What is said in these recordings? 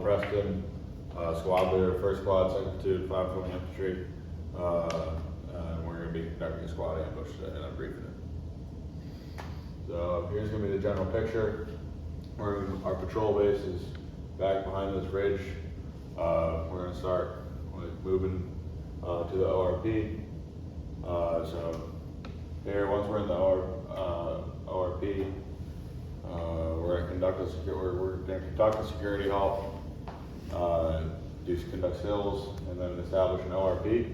H2-Preston-Will-Squad leader, 1st Squad, 2nd Platoon, 520 Infantry. And we're going to be conducting a squad ambush today, and I'm briefing it. So here's going to be the general picture. Our patrol base is back behind this ridge. We're going to start moving to the ORP. So here, once we're in the ORP, we're going to conduct a security halt, conduct SILs, and then establish an ORP.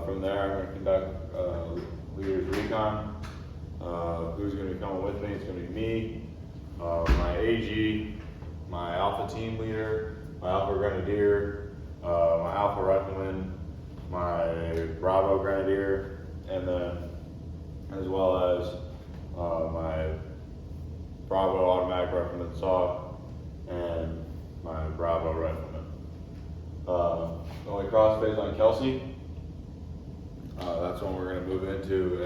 From there, I'm going to conduct leaders recon. Who's going to be coming with me? It's going to be me, my AG, my Alpha team leader, my Alpha Grenadier, my Alpha Rifleman, my Bravo Grenadier, and then as well as my Bravo Automatic Rifleman SAW and my Bravo Rifleman. When we cross phase on Kelsey, that's when we're going to move into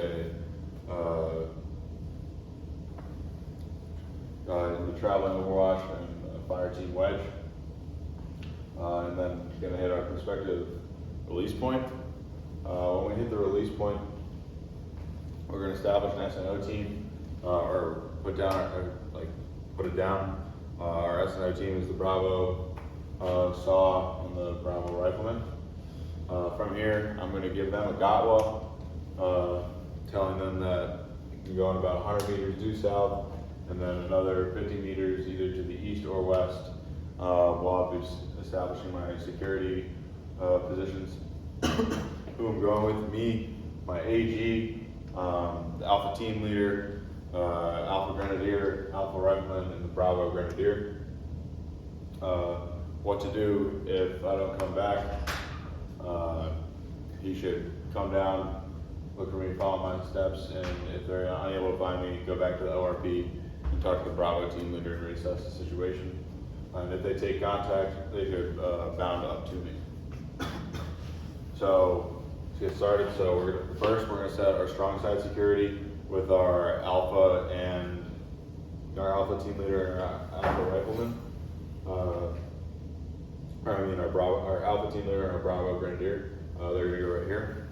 the traveling Overwatch and a fire team wedge, and then going to hit our prospective release point. When we hit the release point, we're going to establish an SNO team, or put it down. Our SNO team is the Bravo SAW and the Bravo Rifleman. From here, I'm going to give them a GOTWA, telling them that you can go in about 100 meters due south, and then another 50 meters either to the east or west, while I'll be establishing my security positions. Who I'm going with: me, my AG, the Alpha team leader, Alpha Grenadier, Alpha Rifleman, and the Bravo Grenadier. What to do if I don't come back? He should come down, look for me, follow my steps, and if they're unable to find me, go back to the ORP and talk to the Bravo team leader and reassess the situation. And if they take contact, they could bound up to me. So let's get started. So we're going to set our strong side security with our Alpha and our Alpha team leader and our Alpha Rifleman. Our Alpha team leader and our Bravo Grenadier. They're going to go right here.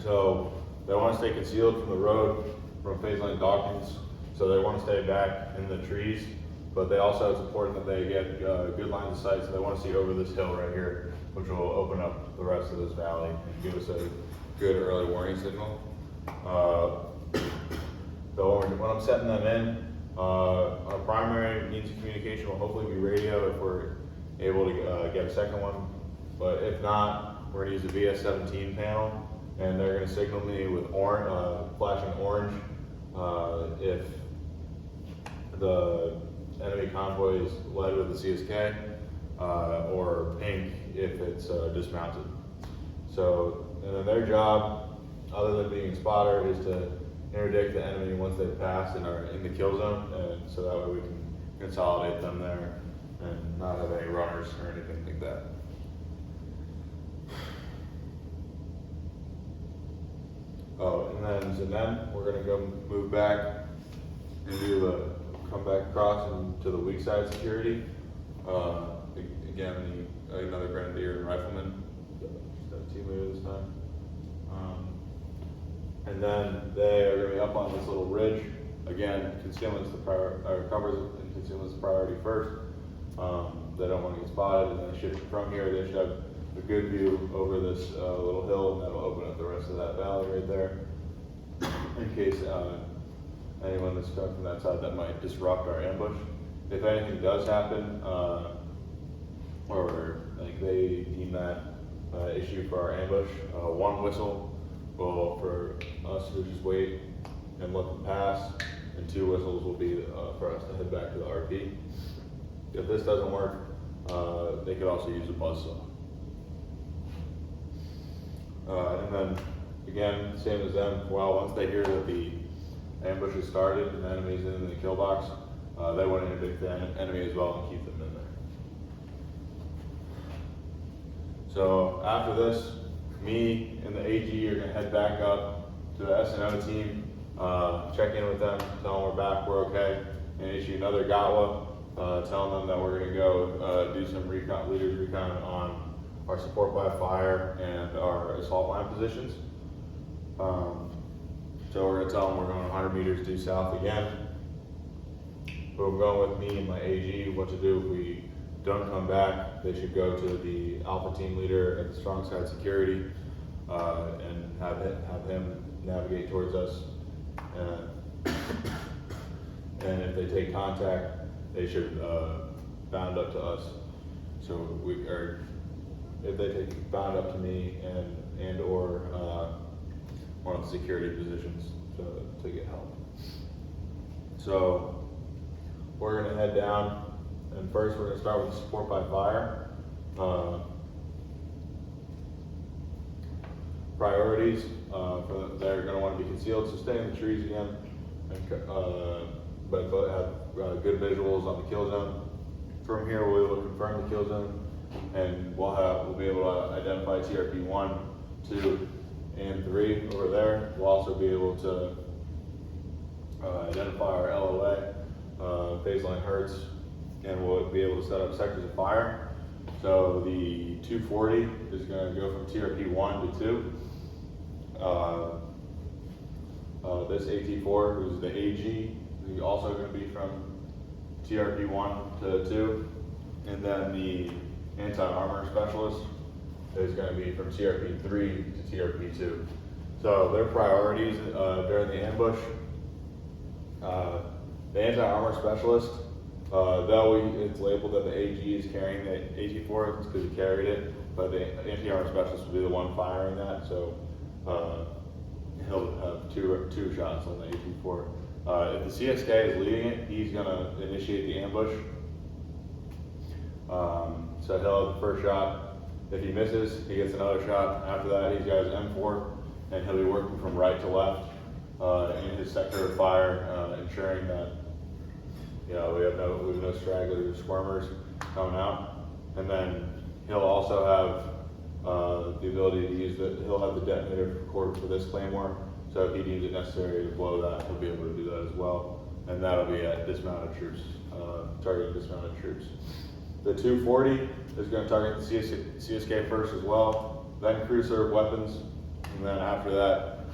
So they want to stay concealed from the road, from phase line Dawkins. So they want to stay back in the trees, but they also, it's important that they get good lines of sight. So they want to see over this hill right here, which will open up the rest of this valley and give us a good early warning signal. So when I'm setting them in, our primary means of communication will hopefully be radio if we're able to get a second one. But if not, we're going to use the VS-17 panel, and they're going to signal me with flashing orange if the enemy convoy is led with the CSK, or pink if it's dismounted. So, and then their job, other than being a spotter, is to interdict the enemy once they've passed and are in the kill zone, and so that way we can consolidate them there and not have any runners or anything like that. Oh, and then we're going to go move back and come back across into the weak side security. Again, another Grenadier and Rifleman, just a team leader this time. And then they are going to be up on this little ridge. Again, concealment's covers and concealment's the priority first. They don't want to get spotted, and then from here they should have a good view over this little hill, and that'll open up the rest of that valley right there, in case anyone that's coming from that side that might disrupt our ambush. If anything does happen, or like they deem that issue for our ambush, one whistle will for us to just wait and let them pass, and 2 whistles will be for us to head back to the RP. If this doesn't work, they could also use a buzzsaw. And then again, same as them. Well, once they hear that the ambush has started and the enemy's in the kill box, they want to interdict the enemy as well and keep them in there. So after this, me and the AG are going to head back up to the SNO team, check in with them, tell them we're back, we're okay, and issue another GOTWA telling them that we're going to go do some leaders recon on our support by fire and our assault line positions. So we're going to tell them we're going 100 meters due south again. But we're going with me and my AG what to do if we don't come back. They should go to the alpha team leader at the strong side security and have him navigate towards us. And if they take contact, they should bound up to us. So if they take bound up to me and or one of the security positions to get help. So we're gonna head down, and first we're gonna start with support by fire. Priorities, they're gonna wanna be concealed, so stay in the trees again, but have good visuals on the kill zone. From here, we'll be able to confirm the kill zone, and we'll be able to identify TRP 1, 2, and 3 over there. We'll also be able to identify our LOA, phase line hertz, and we'll be able to set up sectors of fire. So the 240 is going to go from TRP 1 to 2. This AT4, who's the AG, is also going to be from TRP 1 to 2. And then the anti-armor specialist is going to be from TRP 3 to TRP 2. So their priorities during the ambush, the anti-armor specialist, though it's labeled that the AG is carrying the AT4 because he carried it, but the anti-armor specialist will be the one firing that, so he'll have two shots on the AT4. If the CSK is leading it, he's going to initiate the ambush. So he'll have the first shot. If he misses, he gets another shot. After that, he's got his M4, and he'll be working from right to left in his sector of fire, ensuring that we have no stragglers or squirmers coming out. And then he'll also have the ability to use he'll have the detonator recorded for this claymore. So if he deems it necessary to blow that, he'll be able to do that as well. And that'll be at dismounted troops, targeting dismounted troops. The 240 is going to target the CSK first as well, then crew serve weapons, and then after that,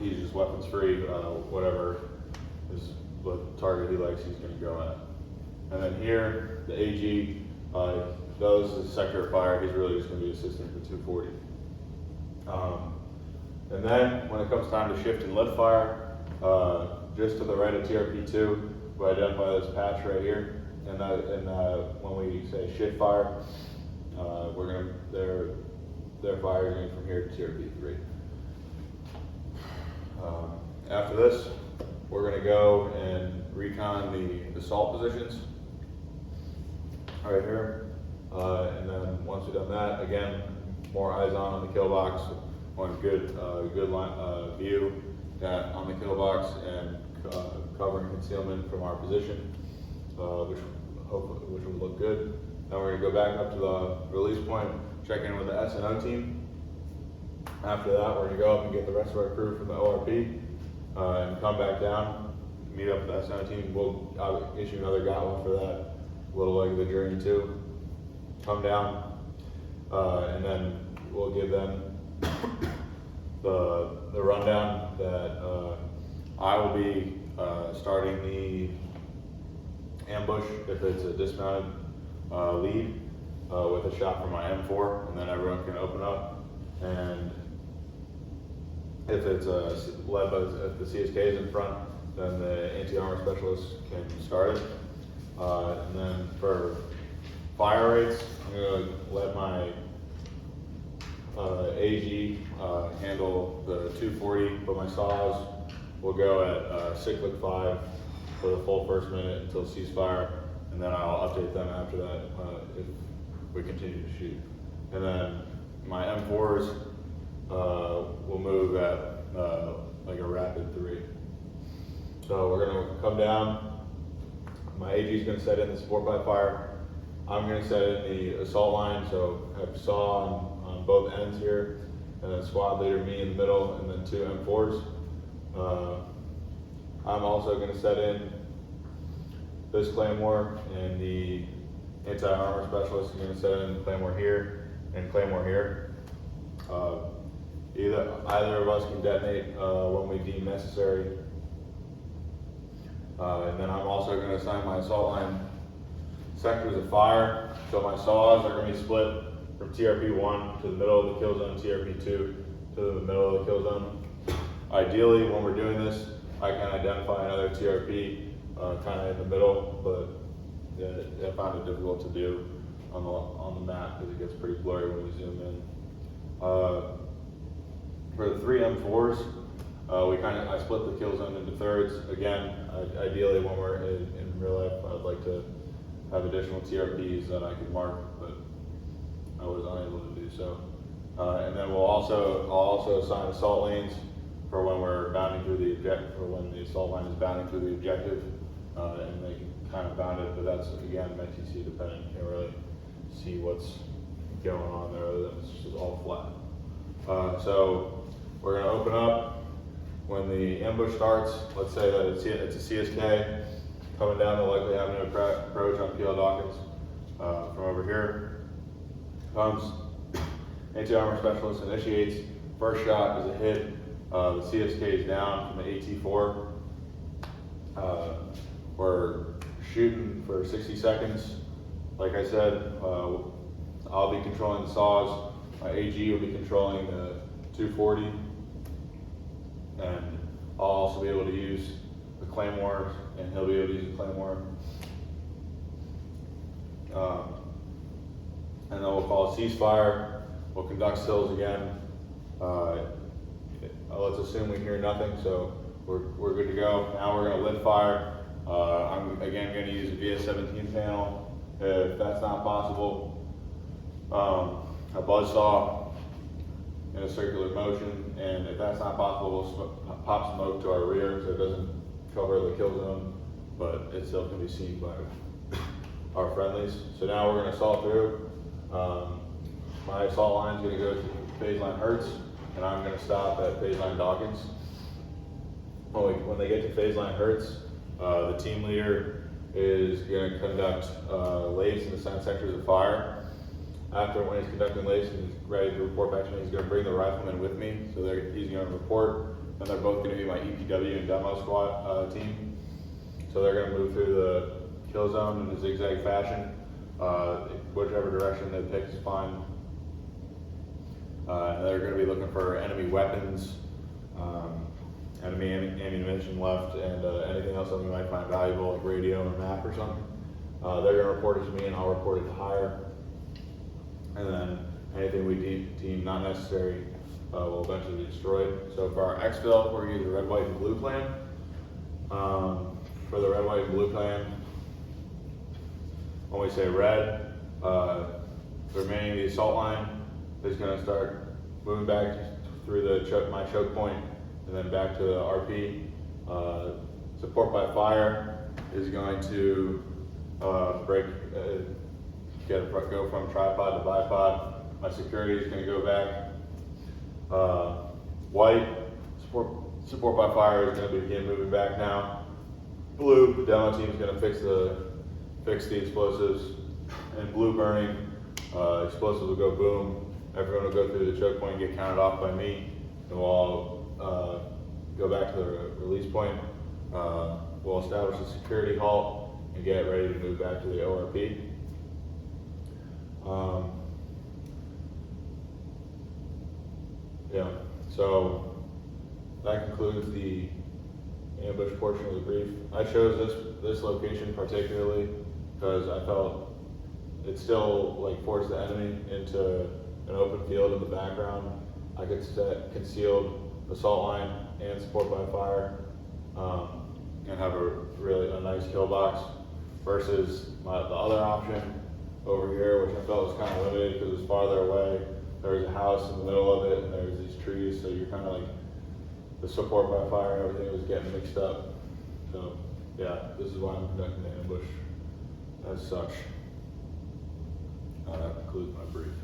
he's just weapons free, whatever is the target he likes, he's going to go at. And then here, the AG, though this is sector of fire, he's really just going to be assisting the 240. And then when it comes time to shift and lit fire, just to the right of TRP2, we identify this patch right here. And when we say shift fire, their fire is going from here to TRP3. After this, we're going to go and recon the assault positions right here. And then once we've done that, again, more eyes on the kill box, one good line, view on the kill box, and covering concealment from our position, which will look good. Then we're going to go back up to the release point, check in with the S&O team. After that, we're going to go up and get the rest of our crew from the ORP and come back down, meet up with the S&O team. We'll issue another gauntlet for that little leg of the journey too. Come down, and then we'll give them the rundown that I will be starting the ambush if it's a dismounted lead with a shot from my M4, and then everyone can open up. And if it's led by if the CSK is in front, then the anti-armor specialist can start it. And then for fire rates, I'm going to let my AG handle the 240, but my saws will go at cyclic 5 for the full first minute until ceasefire, and then I'll update them after that if we continue to shoot. And then my M4s will move at like a rapid 3. So we're going to come down. My AG is going to set in the support by fire. I'm going to set in the assault line, so I have saw on both ends here, and then squad leader, me in the middle, and then 2 M4s. I'm also going to set in this Claymore, and the anti-armor specialist is going to set in Claymore here and Claymore here. Either of us can detonate when we deem necessary. And then I'm also going to assign my assault line sectors of fire. So my saws are going to be split from TRP-1 to the middle of the kill zone, TRP-2 to the middle of the kill zone. Ideally, when we're doing this, I can identify another TRP kind of in the middle, but I found it difficult to do on the map because it gets pretty blurry when we zoom in. For the 3 M4s, I split the kill zone into thirds. Again, ideally when we're in real life, I'd like to have additional TRPs that I could mark, but I was unable to do so. And then I'll also assign assault lanes for when we're bounding through the objective, for when the assault line is bounding through the objective, and they can kind of bound it, but that's again TC dependent. You can't really see what's going on there other than it's just all flat. So we're going to open up when the ambush starts. Let's say that it's a CSK coming down the likely avenue approach on PL Dawkins from over here. Comes, anti-armor specialist initiates. First shot is a hit. The CSK is down from the AT4. We're shooting for 60 seconds. Like I said, I'll be controlling the saws. My AG will be controlling the 240. And I'll also be able to use the Claymore, and he'll be able to use the Claymore. And then we'll call a ceasefire. We'll conduct stills again. Let's assume we hear nothing, so we're good to go. Now we're going to lit fire. I'm again going to use a VS-17 panel. If that's not possible, a buzzsaw in a circular motion, and if that's not possible, we'll pop smoke to our rear so it doesn't cover the kill zone, but it still can be seen by our friendlies. So now we're going to assault through. My assault line is going to go to phase line Hertz, and I'm going to stop at phase line Dawkins. When they get to phase line Hertz, the team leader is going to conduct laves in the center sectors of fire. After when he's conducting laves and he's ready to report back to me, he's going to bring the rifleman with me. So he's going to report, and they're both going to be my EPW and demo squad team. So they're going to move through the kill zone in a zigzag fashion. Whichever direction they pick is fine. And they're going to be looking for enemy weapons, enemy ammunition left, and anything else that we might find valuable, like radio or map or something. They're going to report it to me, and I'll report it to higher. And then anything we deem not necessary will eventually be destroyed. So for our exfil, we're going to use the red, white, and blue plan. For the red, white, and blue plan, when we say red, the remaining of the assault line is going to start moving back through my choke point and then back to the RP. Support by fire is going to go from tripod to bipod. My security is going to go back. White, support by fire is going to begin moving back now. Blue, the demo team is going to fix the explosives. And blue burning, explosives will go boom. Everyone will go through the choke point and get counted off by me. And we'll all go back to the release point. We'll establish a security halt and get ready to move back to the ORP. So that concludes the ambush portion of the brief. I chose this location particularly because I felt it still forced the enemy into an open field in the background. I could set concealed assault line and support by fire, and have a nice kill box versus the other option over here, which I felt was kind of limited because it was farther away. There was a house in the middle of it, and there was these trees, so you're kind of the support by fire and everything was getting mixed up. So yeah, this is why I'm conducting the ambush as such. That concludes my brief.